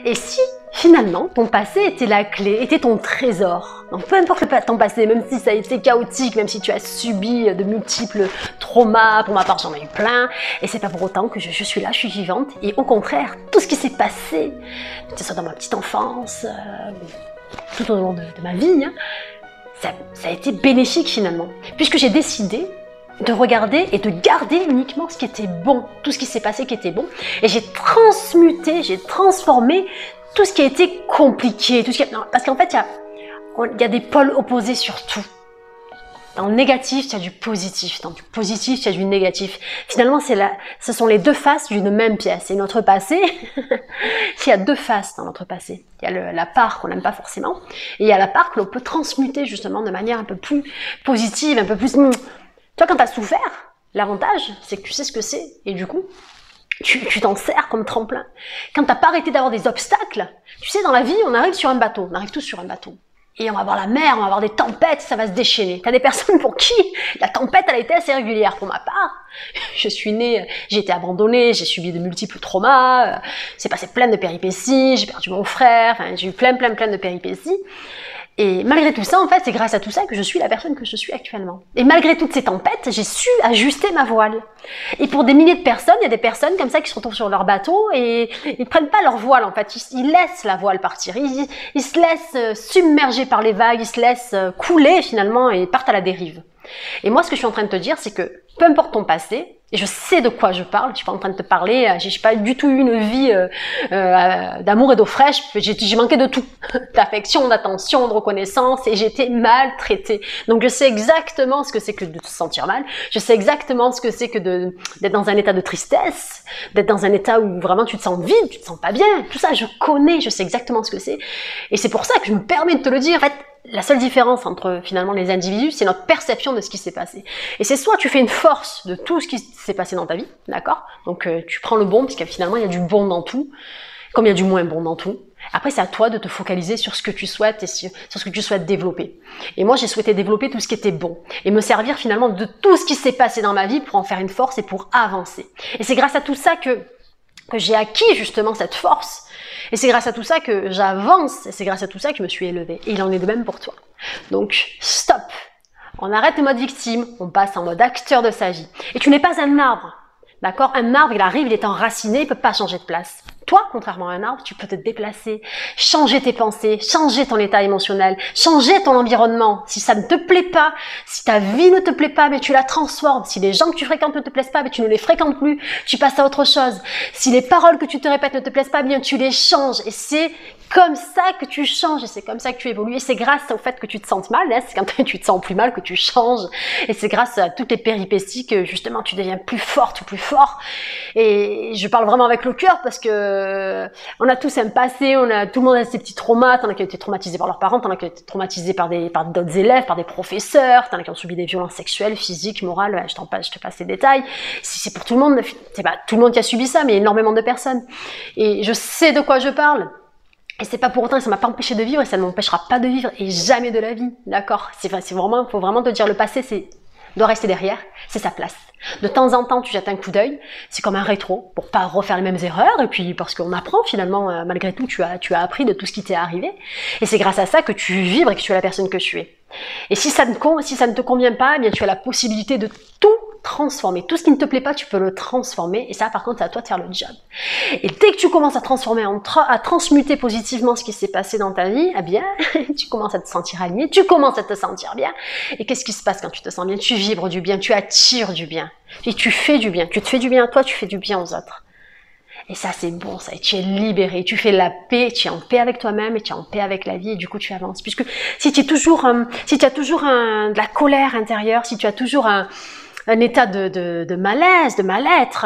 Et si finalement ton passé était la clé, était ton trésor, donc peu importe ton passé, même si ça a été chaotique, même si tu as subi de multiples traumas, pour ma part j'en ai eu plein, et c'est pas pour autant que je suis là, je suis vivante, et au contraire, tout ce qui s'est passé, que ce soit dans ma petite enfance, tout au long de ma vie, hein, ça a été bénéfique finalement, puisque j'ai décidé de regarder et de garder uniquement ce qui était bon, tout ce qui s'est passé qui était bon, et j'ai transmuté, j'ai transformé tout ce qui a été compliqué, tout ce qui a... Non, parce qu'en fait il y a des pôles opposés sur tout. Dans le négatif, il y a du positif, dans du positif, il y a du négatif. Finalement, ce sont les deux faces d'une même pièce. Et notre passé, il y a deux faces dans notre passé. Il y a la part qu'on n'aime pas forcément, et il y a la part que l'on peut transmuter justement de manière un peu plus positive, un peu plus... Tu vois, quand tu as souffert, l'avantage, c'est que tu sais ce que c'est. Et du coup, tu t'en sers comme tremplin. Quand tu n'as pas arrêté d'avoir des obstacles, tu sais, dans la vie, on arrive sur un bateau. On arrive tous sur un bateau. Et on va avoir la mer, on va avoir des tempêtes, ça va se déchaîner. Tu as des personnes pour qui la tempête, elle a été assez régulière. Pour ma part, je suis née, j'ai été abandonnée, j'ai subi de multiples traumas, c'est passé plein de péripéties, j'ai perdu mon frère, enfin, j'ai eu plein de péripéties. Et malgré tout ça, en fait, c'est grâce à tout ça que je suis la personne que je suis actuellement. Et malgré toutes ces tempêtes, j'ai su ajuster ma voile. Et pour des milliers de personnes, il y a des personnes comme ça qui se retrouvent sur leur bateau et ils prennent pas leur voile, en fait. Ils laissent la voile partir. Ils se laissent submerger par les vagues, ils se laissent couler finalement et partent à la dérive. Et moi, ce que je suis en train de te dire, c'est que peu importe ton passé, et je sais de quoi je parle, je suis pas en train de te parler, j'ai pas du tout eu une vie d'amour et d'eau fraîche, j'ai manqué de tout, d'affection, d'attention, de reconnaissance, et j'étais maltraitée. Donc je sais exactement ce que c'est que de te sentir mal, je sais exactement ce que c'est que d'être dans un état de tristesse, d'être dans un état où vraiment tu te sens vide, tu te sens pas bien, tout ça je connais, je sais exactement ce que c'est, et c'est pour ça que je me permets de te le dire. En fait, la seule différence entre finalement les individus, c'est notre perception de ce qui s'est passé. Et c'est soit tu fais une force de tout ce qui s'est passé dans ta vie, d'accord? Donc tu prends le bon, parce que finalement il y a du bon dans tout, comme il y a du moins bon dans tout. Après c'est à toi de te focaliser sur ce que tu souhaites et sur ce que tu souhaites développer. Et moi j'ai souhaité développer tout ce qui était bon et me servir finalement de tout ce qui s'est passé dans ma vie pour en faire une force et pour avancer. Et c'est grâce à tout ça que j'ai acquis justement cette force. Et c'est grâce à tout ça que j'avance, et c'est grâce à tout ça que je me suis élevée. Et il en est de même pour toi. Donc, stop. On arrête le mode victime, on passe en mode acteur de sa vie. Et tu n'es pas un arbre, d'accord? Un arbre, il arrive, il est enraciné, il peut pas changer de place. Toi, contrairement à un arbre, tu peux te déplacer, changer tes pensées, changer ton état émotionnel, changer ton environnement. Si ça ne te plaît pas, si ta vie ne te plaît pas, mais tu la transformes. Si les gens que tu fréquentes ne te plaisent pas, mais tu ne les fréquentes plus, tu passes à autre chose. Si les paroles que tu te répètes ne te plaisent pas, bien tu les changes. Et c'est comme ça que tu changes, et c'est comme ça que tu évolues. Et c'est grâce au fait que tu te sentes mal, hein, c'est quand tu te sens plus mal que tu changes. Et c'est grâce à toutes les péripéties que justement tu deviens plus forte ou plus fort. Et je parle vraiment avec le cœur parce que on a tous un passé, tout le monde a ses petits traumas, t'en as qui ont été traumatisés par leurs parents, t'en as qui ont été traumatisés par d'autres élèves, par des professeurs, t'en as qui ont subi des violences sexuelles, physiques, morales, je te passe les détails. C'est pour tout le monde, c'est pas tout le monde qui a subi ça, mais énormément de personnes. Et je sais de quoi je parle. Et c'est pas pour autant que ça m'a pas empêché de vivre et ça ne m'empêchera pas de vivre et jamais de la vie, d'accord? C'est vraiment, faut vraiment te dire, le passé doit rester derrière, c'est sa place. De temps en temps, tu jettes un coup d'œil, c'est comme un rétro, pour pas refaire les mêmes erreurs, et puis parce qu'on apprend finalement, malgré tout, tu as appris de tout ce qui t'est arrivé, et c'est grâce à ça que tu vibres et que tu es la personne que tu es. Et si ça ne te convient pas, eh bien tu as la possibilité de tout transformer. Tout ce qui ne te plaît pas, tu peux le transformer, et ça par contre, c'est à toi de faire le job. Et dès que tu commences à transformer, à transmuter positivement ce qui s'est passé dans ta vie, eh bien, tu commences à te sentir aligné, tu commences à te sentir bien, et qu'est-ce qui se passe quand tu te sens bien? Tu vibres du bien, tu attires du bien, et tu fais du bien, tu te fais du bien à toi, tu fais du bien aux autres. Et ça, c'est bon, ça, et tu es libéré, tu fais la paix, tu es en paix avec toi-même, et tu es en paix avec la vie, et du coup, tu avances. Puisque si tu as toujours de la colère intérieure, si tu as toujours un état de malaise, de mal-être,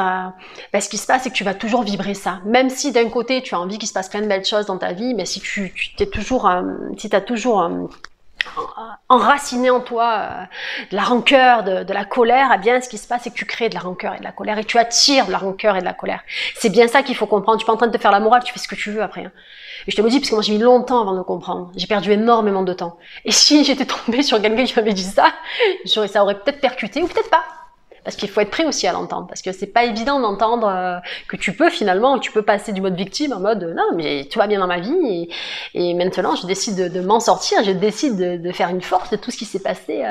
ce qui se passe, c'est que tu vas toujours vibrer ça. Même si d'un côté, tu as envie qu'il se passe plein de belles choses dans ta vie, mais si tu t'as toujours enraciné en toi de la rancœur, de la colère, eh bien, ce qui se passe, c'est que tu crées de la rancœur et de la colère, et tu attires de la rancœur et de la colère. C'est bien ça qu'il faut comprendre. Tu es pas en train de te faire la morale, tu fais ce que tu veux après. Hein. Et je te le dis, parce que moi, j'ai mis longtemps avant de comprendre. J'ai perdu énormément de temps. Et si j'étais tombée sur quelqu'un qui m'avait dit ça, ça aurait peut-être percuté, ou peut-être pas. Parce qu'il faut être prêt aussi à l'entendre, parce que c'est pas évident d'entendre que tu peux finalement, tu peux passer du mode victime en mode non mais tout va bien dans ma vie et maintenant je décide de m'en sortir, je décide de faire une force de tout ce qui s'est passé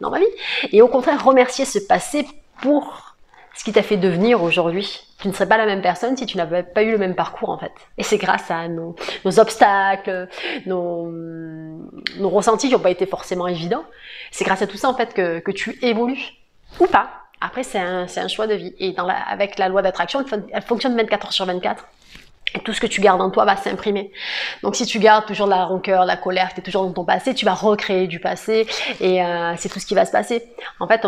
dans ma vie. Et au contraire remercier ce passé pour ce qui t'a fait devenir aujourd'hui. Tu ne serais pas la même personne si tu n'avais pas eu le même parcours en fait. Et c'est grâce à nos obstacles, nos ressentis qui n'ont pas été forcément évidents. C'est grâce à tout ça en fait que tu évolues ou pas. Après, c'est un choix de vie. Et avec la loi d'attraction, elle fonctionne 24 heures sur 24. Et tout ce que tu gardes en toi va s'imprimer. Donc si tu gardes toujours de la rancœur, de la colère, que tu es toujours dans ton passé, tu vas recréer du passé et c'est tout ce qui va se passer. En fait,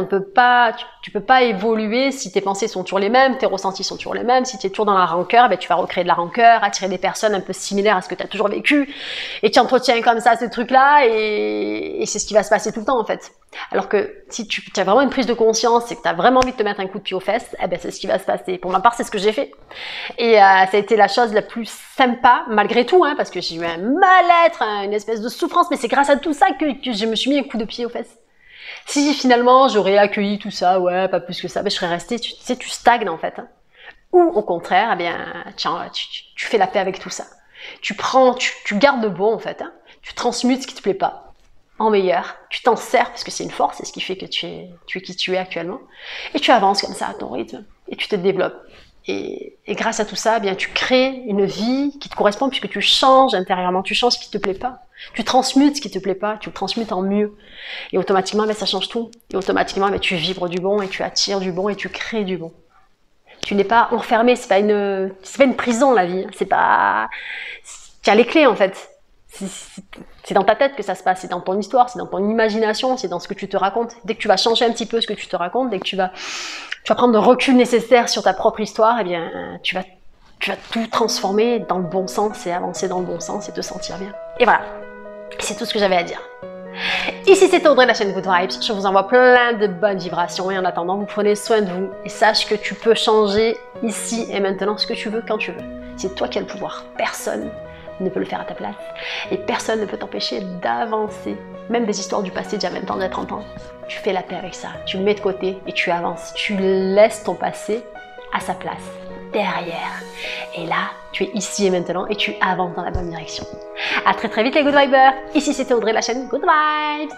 tu peux pas évoluer si tes pensées sont toujours les mêmes, tes ressentis sont toujours les mêmes. Si tu es toujours dans la rancœur, ben, tu vas recréer de la rancœur, attirer des personnes un peu similaires à ce que tu as toujours vécu. Et tu entretiens comme ça ce truc-là et c'est ce qui va se passer tout le temps en fait. Alors que si tu as vraiment une prise de conscience et que tu as vraiment envie de te mettre un coup de pied aux fesses, eh ben c'est ce qui va se passer. Pour ma part, c'est ce que j'ai fait. Et ça a été la chose la plus sympa, malgré tout, hein, parce que j'ai eu un mal-être, une espèce de souffrance, mais c'est grâce à tout ça que je me suis mis un coup de pied aux fesses. Si finalement j'aurais accueilli tout ça, ouais, pas plus que ça, ben je serais restée, tu sais, tu stagnes en fait. Hein. Ou au contraire, eh bien, tu fais la paix avec tout ça. Tu gardes le bon en fait. Hein. Tu transmutes ce qui te plaît pas en meilleur, tu t'en sers parce que c'est une force, c'est ce qui fait que tu es qui tu es actuellement, et tu avances comme ça à ton rythme, et tu te développes. Et grâce à tout ça, eh bien, tu crées une vie qui te correspond puisque tu changes intérieurement, tu changes ce qui te plaît pas, tu transmutes ce qui te plaît pas, tu le transmutes en mieux, et automatiquement, ben, ça change tout, et automatiquement, ben, tu vibres du bon, et tu attires du bon, et tu crées du bon. Tu n'es pas enfermé, c'est pas une prison la vie, c'est pas, tu as les clés en fait. C'est dans ta tête que ça se passe, c'est dans ton histoire, c'est dans ton imagination, c'est dans ce que tu te racontes. Dès que tu vas changer un petit peu ce que tu te racontes, dès que tu vas prendre le recul nécessaire sur ta propre histoire, eh bien, tu vas tout transformer dans le bon sens et avancer dans le bon sens et te sentir bien. Et voilà, c'est tout ce que j'avais à dire. Ici c'est Audrey de la chaîne Good Vibes, je vous envoie plein de bonnes vibrations et en attendant, vous prenez soin de vous et sache que tu peux changer ici et maintenant ce que tu veux quand tu veux. C'est toi qui as le pouvoir, personne ne peut le faire à ta place et personne ne peut t'empêcher d'avancer. Même des histoires du passé d'il y a 20 ans, d'il y a 30 ans, tu fais la paix avec ça, tu le mets de côté et tu avances. Tu laisses ton passé à sa place, derrière. Et là, tu es ici et maintenant et tu avances dans la bonne direction. À très très vite les Good Vibers. Ici c'était Audrey de la chaîne Good Vibes.